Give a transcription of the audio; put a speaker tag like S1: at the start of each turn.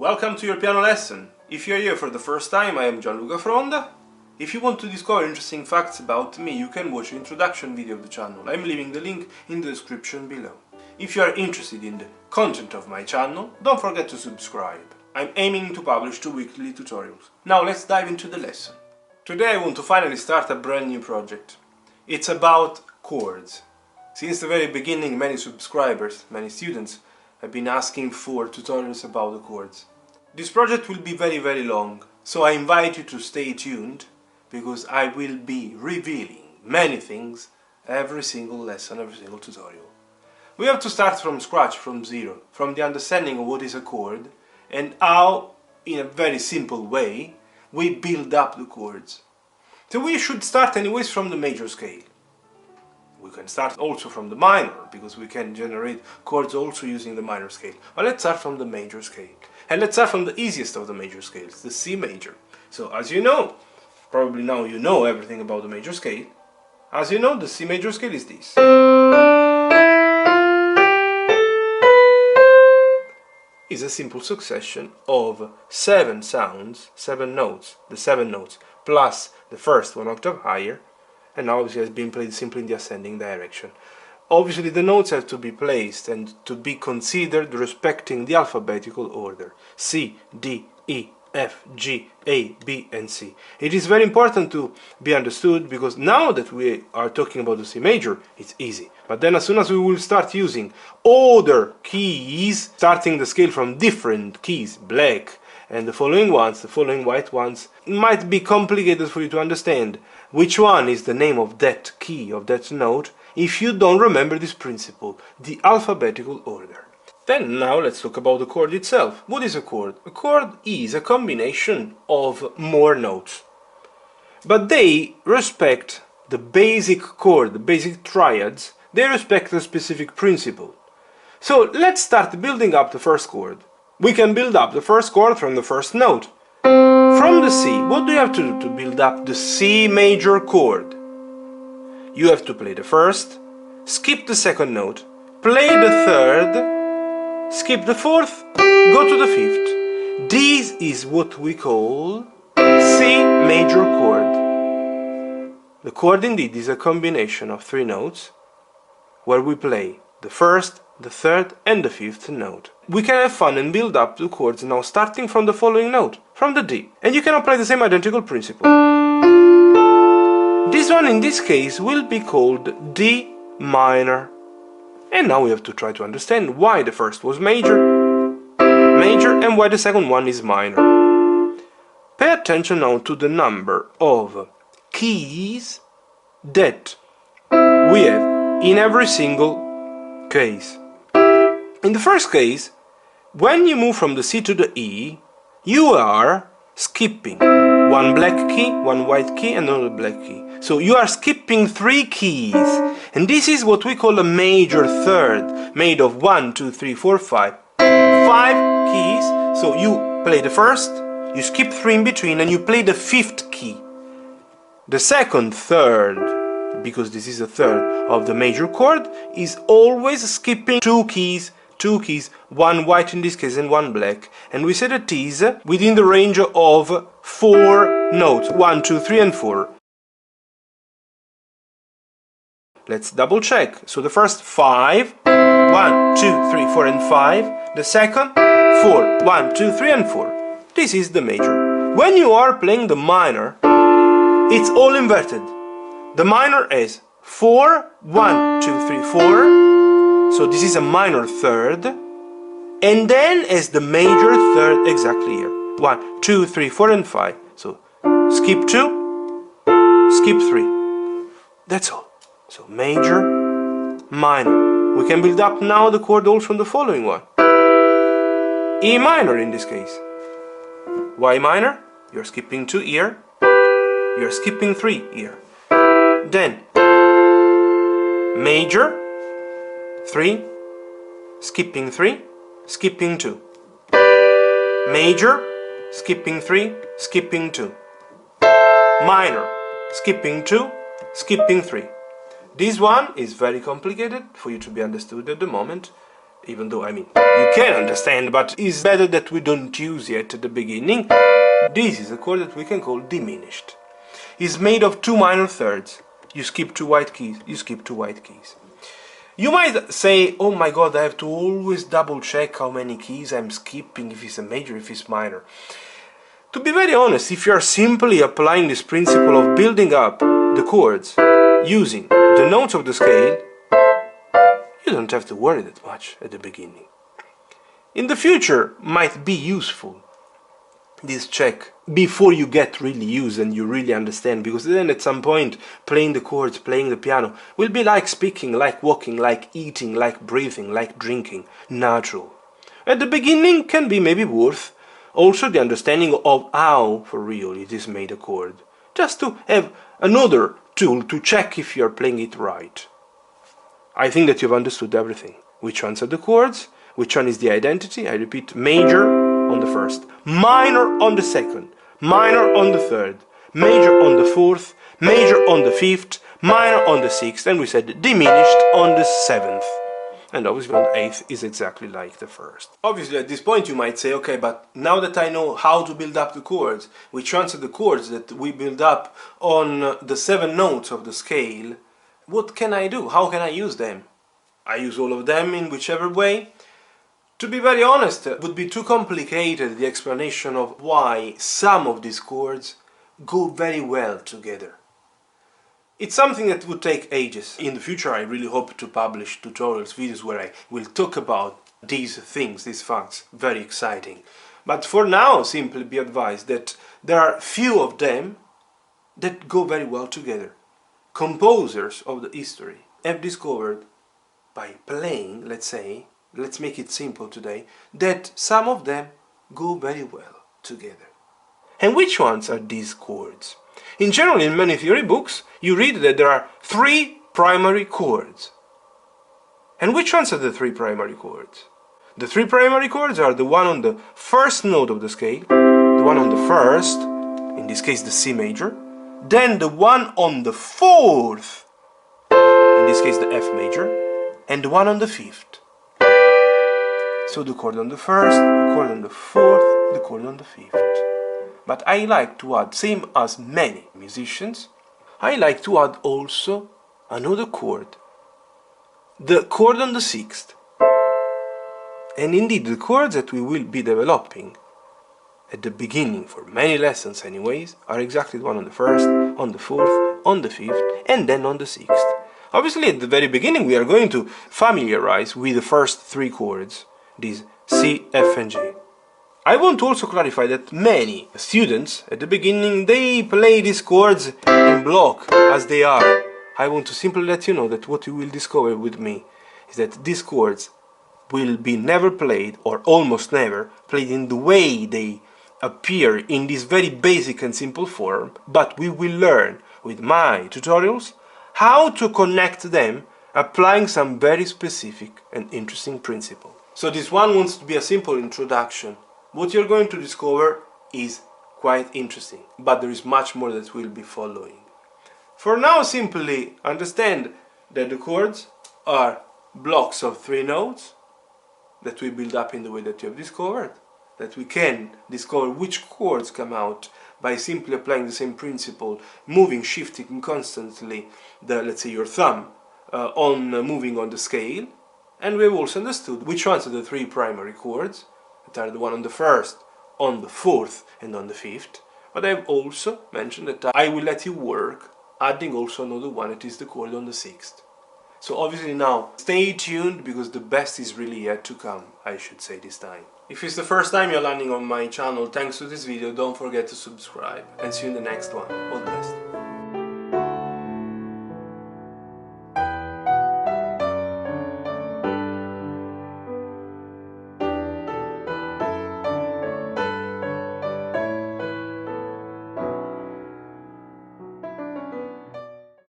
S1: Welcome to your piano lesson. If you're here for the first time, I am Gianluca Fronda. If you want to discover interesting facts about me, you can watch the introduction video of the channel. I'm leaving the link in the description below. If you are interested in the content of my channel, don't forget to subscribe. I'm aiming to publish 2 weekly tutorials. Now let's dive into the lesson. Today I want to finally start a brand new project. It's about chords. Since the very beginning, many subscribers, many students, have been asking for tutorials about the chords. This project will be very long, so I invite you to stay tuned, because I will be revealing many things every single lesson, every single tutorial. We have to start from scratch, from zero, from the understanding of what is a chord and how, in a very simple way, we build up the chords. So we should start anyways from the major scale. We can start also from the minor, because we can generate chords also using the minor scale. But let's start from the major scale. And let's start from the easiest of the major scales, the C major. So as you know, probably now you know everything about the major scale. As you know, the C major scale is this. It's a simple succession of 7 sounds, 7 notes, the 7 notes, plus the first 1 octave higher, and now obviously has been played simply in the ascending direction. Obviously the notes have to be placed and to be considered respecting the alphabetical order: C, D, E, F, G, A, B and C. It is very important to be understood, because now that we are talking about the C major, it's easy. But then as soon as we will start using other keys, starting the scale from different keys, black, and the following ones, the following white ones, it might be complicated for you to understand which one is the name of that key, of that note, if you don't remember this principle, the alphabetical order. Then now let's talk about the chord itself. What is a chord? A chord is a combination of more notes, but they respect the basic chord, the basic triads. They respect a specific principle. So let's start building up the first chord. We can build up the first chord from the first note. From the C, what do you have to do to build up the C major chord? You have to play the first, skip the second note, play the third, skip the fourth, go to the fifth. This is what we call C major chord. The chord indeed is a combination of 3 notes, where we play the first, the third and the fifth note. We can have fun and build up the chords now starting from the following note, from the D. And you can apply the same identical principle. This one in this case will be called D minor. And now we have to try to understand why the first was major, and why the second one is minor. Pay attention now to the number of keys that we have in every single case. In the first case, when you move from the C to the E, you are skipping 1 black key, 1 white key and another black key. So you are skipping 3 keys, and this is what we call a major third, made of 1, 2, 3, 4, 5. 5 keys, so you play the first, you skip 3 in between and you play the 5th key. The second third, because this is a third of the major chord, is always skipping 2 keys, 1 white in this case and 1 black, and we say that is within the range of 4 notes, 1, 2, 3 and 4. Let's double check. So the first 5, 1, 2, 3, 4 and 5, the second 4, 1, 2, 3 and 4. This is the major. When you are playing the minor, it's all inverted. The minor is 4, 1, 2, 3, 4. So this is a minor third, and then as the major third exactly here. 1, 2, 3, 4 and 5. So skip 2, skip 3. That's all. So major, minor. We can build up now the chord also from the following one. E minor in this case. Why minor? You're skipping 2 here. You're skipping 3 here. Then major, 3, skipping 3, skipping 2. Major, skipping 3, skipping 2. Minor, skipping 2, skipping 3. This one is very complicated for you to be understood at the moment, even though, you can understand, but it's better that we don't use yet at the beginning. This is a chord that we can call diminished. It's made of 2 minor thirds. You skip 2 white keys, you skip 2 white keys. You might say, oh my god, I have to always double check how many keys I'm skipping, if it's a major, if it's minor. To be very honest, if you are simply applying this principle of building up the chords using the notes of the scale, you don't have to worry that much at the beginning. In the future, might be useful, this check, before you get really used and you really understand, because then at some point playing the chords, playing the piano will be like speaking, like walking, like eating, like breathing, like drinking, natural. At the beginning can be maybe worth also the understanding of how for real it is made a chord, just to have another tool to check if you are playing it right. I think that you've understood everything. Which ones are the chords, which one is the identity. I repeat, major on the first, minor on the second, minor on the third, major on the fourth, major on the fifth, minor on the sixth, and we said diminished on the seventh. And obviously on the eighth is exactly like the first. Obviously at this point you might say, okay, but now that I know how to build up the chords, which ones are the chords that we build up on the 7 notes of the scale, what can I do? How can I use them? I use all of them in whichever way. To be very honest, it would be too complicated, the explanation of why some of these chords go very well together. It's something that would take ages. In the future I really hope to publish tutorials, videos where I will talk about these things, these facts. Very exciting. But for now, simply be advised that there are few of them that go very well together. Composers of the history have discovered by playing, let's say, let's make it simple today, that some of them go very well together. And which ones are these chords? In general, in many theory books, you read that there are 3 primary chords. And which ones are the 3 primary chords? The 3 primary chords are the one on the first note of the scale, the one on the first, in this case the C major, then the one on the fourth, in this case the F major, and the one on the fifth. So the chord on the first, the chord on the fourth, the chord on the fifth. But I like to add, same as many musicians, I like to add also another chord, the chord on the sixth. And indeed the chords that we will be developing at the beginning, for many lessons anyways, are exactly the one on the first, on the fourth, on the fifth, and then on the sixth. Obviously at the very beginning we are going to familiarize with the first 3 chords, these C, F and G. I want to also clarify that many students at the beginning, they play these chords in block as they are. I want to simply let you know that what you will discover with me is that these chords will be never played, or almost never played in the way they appear in this very basic and simple form, but we will learn with my tutorials how to connect them applying some very specific and interesting principles. So this one wants to be a simple introduction. What you're going to discover is quite interesting, but there is much more that will be following. For now, simply understand that the chords are blocks of 3 notes that we build up in the way that you have discovered, that we can discover which chords come out by simply applying the same principle, moving, shifting constantly let's say your thumb moving on the scale. And we have also understood which ones are the 3 primary chords, that are the one on the first, on the fourth and on the fifth. But I have also mentioned that I will let you work adding also another one, it is the chord on the sixth. So obviously now stay tuned, because the best is really yet to come, I should say this time. If it's the first time you're landing on my channel, thanks to this video, don't forget to subscribe, and see you in the next one. All the best.